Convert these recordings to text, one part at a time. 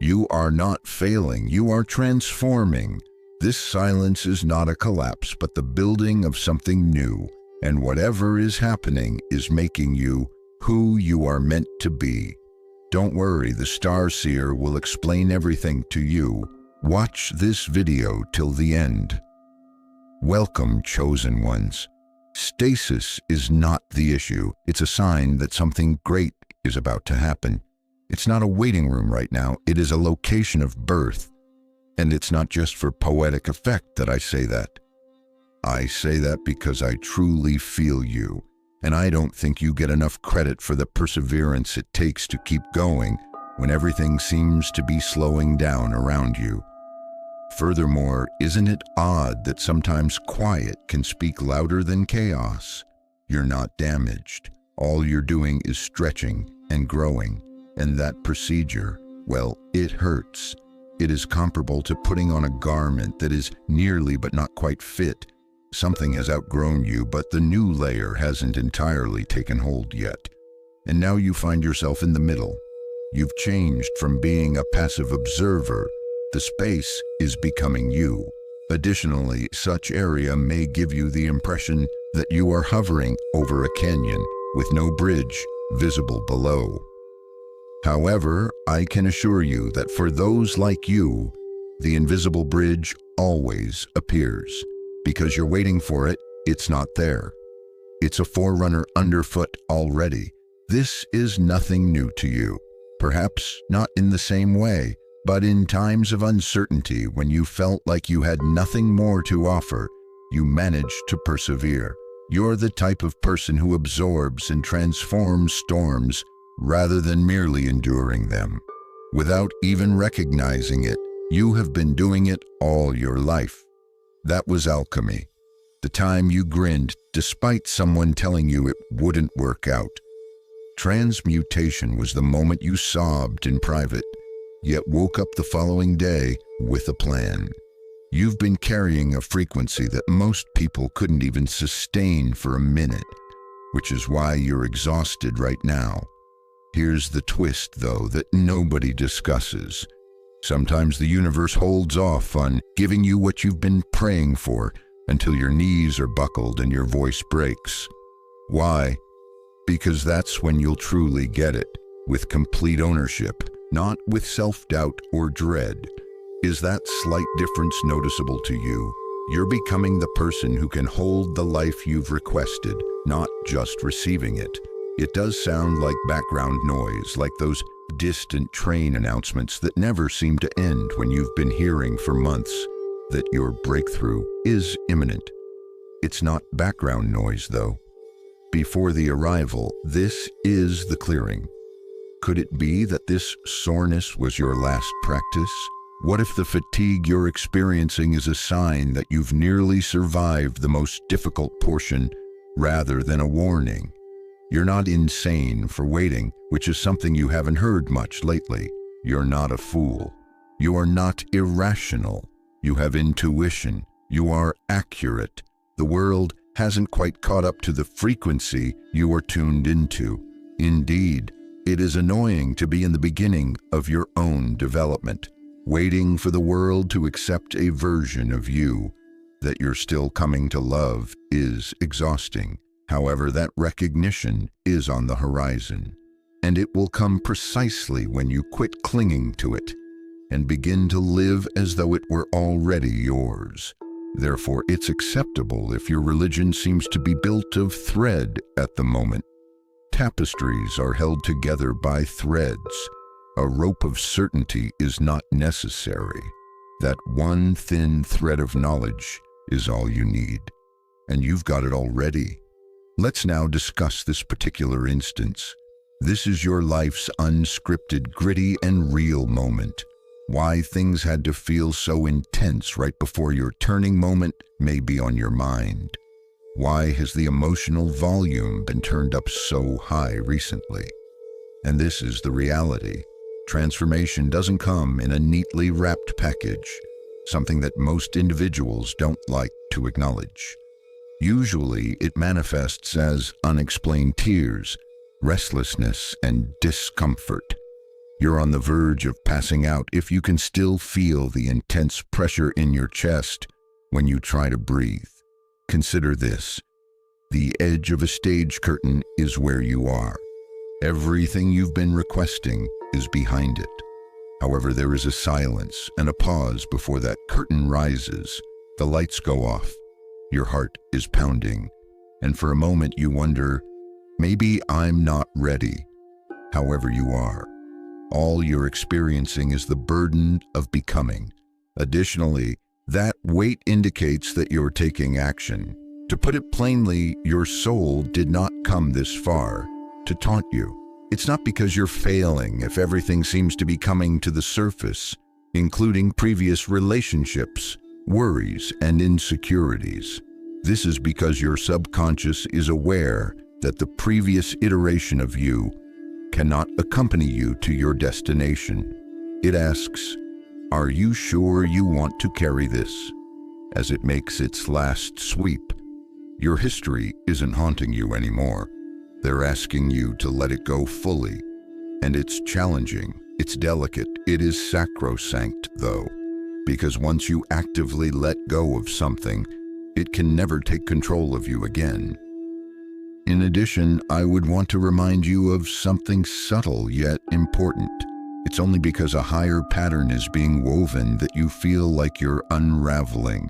You are not failing, you are transforming. This silence is not a collapse, but the building of something new, and whatever is happening is making you who you are meant to be. Don't worry, the Starseer will explain everything to you. Watch this video till the end. Welcome, chosen ones. Stasis is not the issue. It's a sign that something great is about to happen. It's not a waiting room right now. It is a location of birth. And it's not just for poetic effect that I say that. I say that because I truly feel you, and I don't think you get enough credit for the perseverance it takes to keep going when everything seems to be slowing down around you. Furthermore, isn't it odd that sometimes quiet can speak louder than chaos? You're not damaged. All you're doing is stretching and growing, and that procedure, well, it hurts. It is comparable to putting on a garment that is nearly but not quite fit. Something has outgrown you, but the new layer hasn't entirely taken hold yet. And now you find yourself in the middle. You've changed from being a passive observer. The space is becoming you. Additionally, such area may give you the impression that you are hovering over a canyon with no bridge visible below. However, I can assure you that for those like you, the invisible bridge always appears. Because you're waiting for it, it's not there. It's a forerunner underfoot already. This is nothing new to you. Perhaps not in the same way, but in times of uncertainty when you felt like you had nothing more to offer, you managed to persevere. You're the type of person who absorbs and transforms storms rather than merely enduring them. Without even recognizing it, you have been doing it all your life. That was alchemy. The time you grinned despite someone telling you it wouldn't work out. Transmutation was the moment you sobbed in private, yet woke up the following day with a plan. You've been carrying a frequency that most people couldn't even sustain for a minute, which is why you're exhausted right now. Here's the twist, though, that nobody discusses. Sometimes the universe holds off on giving you what you've been praying for until your knees are buckled and your voice breaks. Why? Because that's when you'll truly get it, with complete ownership, not with self-doubt or dread. Is that slight difference noticeable to you? You're becoming the person who can hold the life you've requested, not just receiving it. It does sound like background noise, like those distant train announcements that never seem to end when you've been hearing for months that your breakthrough is imminent. It's not background noise, though. Before the arrival, this is the clearing. Could it be that this soreness was your last practice? What if the fatigue you're experiencing is a sign that you've nearly survived the most difficult portion rather than a warning? You're not insane for waiting, which is something you haven't heard much lately. You're not a fool. You are not irrational. You have intuition. You are accurate. The world hasn't quite caught up to the frequency you are tuned into. Indeed, it is annoying to be in the beginning of your own development, waiting for the world to accept a version of you that you're still coming to love is exhausting. However, that recognition is on the horizon, and it will come precisely when you quit clinging to it and begin to live as though it were already yours. Therefore, it's acceptable if your religion seems to be built of thread at the moment. Tapestries are held together by threads. A rope of certainty is not necessary. That one thin thread of knowledge is all you need, and you've got it already. Let's now discuss this particular instance. This is your life's unscripted, gritty, and real moment. Why things had to feel so intense right before your turning moment may be on your mind. Why has the emotional volume been turned up so high recently? And this is the reality. Transformation doesn't come in a neatly wrapped package, something that most individuals don't like to acknowledge. Usually, it manifests as unexplained tears, restlessness, and discomfort. You're on the verge of passing out if you can still feel the intense pressure in your chest when you try to breathe. Consider this. The edge of a stage curtain is where you are. Everything you've been requesting is behind it. However, there is a silence and a pause before that curtain rises. The lights go off. Your heart is pounding. And for a moment you wonder, maybe I'm not ready. However, you are. All you're experiencing is the burden of becoming. Additionally, that weight indicates that you're taking action. To put it plainly, your soul did not come this far to taunt you. It's not because you're failing if everything seems to be coming to the surface, including previous relationships, worries, and insecurities. This is because your subconscious is aware that the previous iteration of you cannot accompany you to your destination. It asks, are you sure you want to carry this? As it makes its last sweep, your history isn't haunting you anymore. They're asking you to let it go fully. And it's challenging, it's delicate, it is sacrosanct though, because once you actively let go of something, it can never take control of you again. In addition, I would want to remind you of something subtle yet important. It's only because a higher pattern is being woven that you feel like you're unraveling.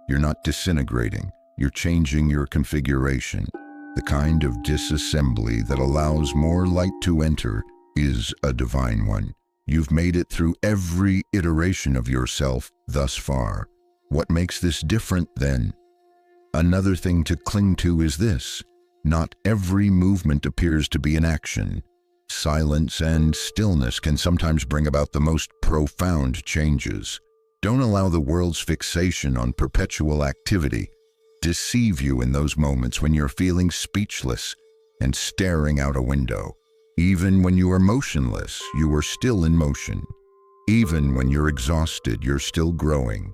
You're not disintegrating, you're changing your configuration. The kind of disassembly that allows more light to enter is a divine one. You've made it through every iteration of yourself thus far. What makes this different then? Another thing to cling to is this. Not every movement appears to be an action. Silence and stillness can sometimes bring about the most profound changes. Don't allow the world's fixation on perpetual activity deceive you in those moments when you're feeling speechless and staring out a window. Even when you are motionless, you are still in motion. Even when you're exhausted, you're still growing.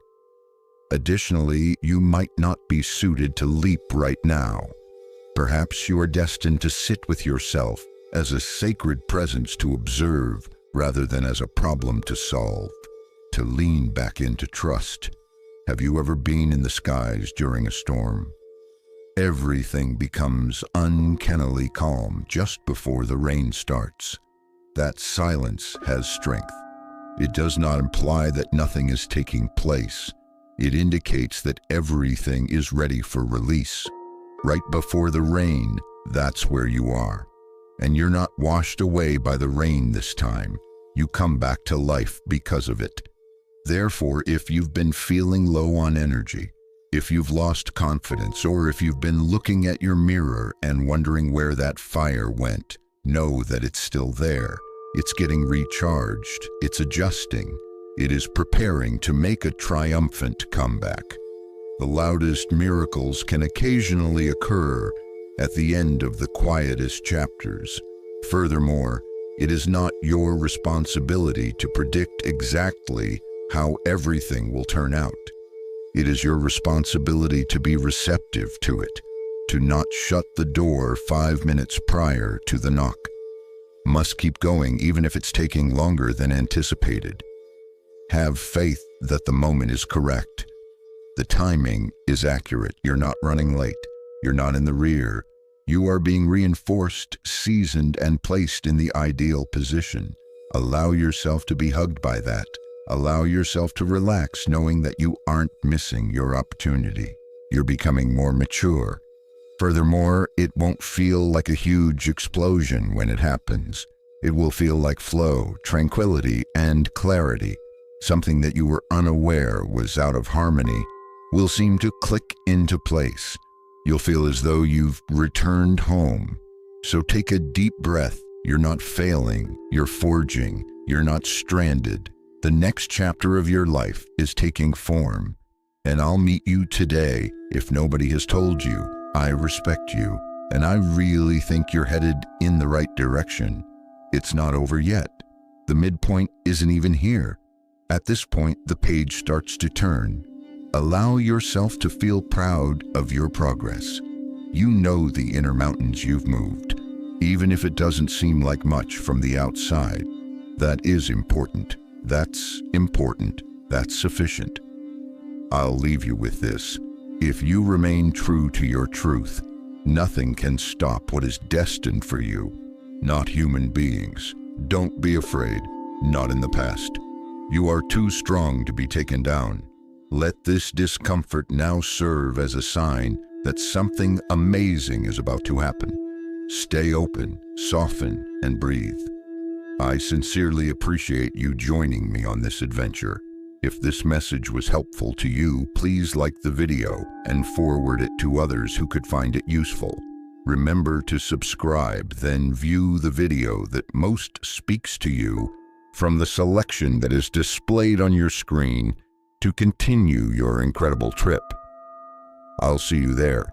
Additionally, you might not be suited to leap right now. Perhaps you are destined to sit with yourself as a sacred presence to observe rather than as a problem to solve, to lean back into trust. Have you ever been in the skies during a storm? Everything becomes uncannily calm just before the rain starts. That silence has strength. It does not imply that nothing is taking place. It indicates that everything is ready for release. Right before the rain, that's where you are. And you're not washed away by the rain this time. You come back to life because of it. Therefore, if you've been feeling low on energy, if you've lost confidence, or if you've been looking at your mirror and wondering where that fire went, know that it's still there. It's getting recharged. It's adjusting. It is preparing to make a triumphant comeback. The loudest miracles can occasionally occur at the end of the quietest chapters. Furthermore, it is not your responsibility to predict exactly how everything will turn out. It is your responsibility to be receptive to it, to not shut the door 5 minutes prior to the knock. Must keep going even if it's taking longer than anticipated. Have faith that the moment is correct. The timing is accurate. You're not running late. You're not in the rear. You are being reinforced, seasoned, and placed in the ideal position. Allow yourself to be hugged by that. Allow yourself to relax, knowing that you aren't missing your opportunity. You're becoming more mature. Furthermore, it won't feel like a huge explosion when it happens. It will feel like flow, tranquility, and clarity. Something that you were unaware was out of harmony will seem to click into place. You'll feel as though you've returned home. So take a deep breath. You're not failing. You're forging. You're not stranded. The next chapter of your life is taking form. And I'll meet you today. If nobody has told you, I respect you. And I really think you're headed in the right direction. It's not over yet. The midpoint isn't even here. At this point, the page starts to turn. Allow yourself to feel proud of your progress. You know the inner mountains you've moved, even if it doesn't seem like much from the outside. That is important. That's important. That's sufficient. I'll leave you with this. If you remain true to your truth, nothing can stop what is destined for you. Not human beings. Don't be afraid. Not in the past. You are too strong to be taken down. Let this discomfort now serve as a sign that something amazing is about to happen. Stay open, soften, and breathe. I sincerely appreciate you joining me on this adventure. If this message was helpful to you, please like the video and forward it to others who could find it useful. Remember to subscribe, then view the video that most speaks to you from the selection that is displayed on your screen to continue your incredible trip. I'll see you there.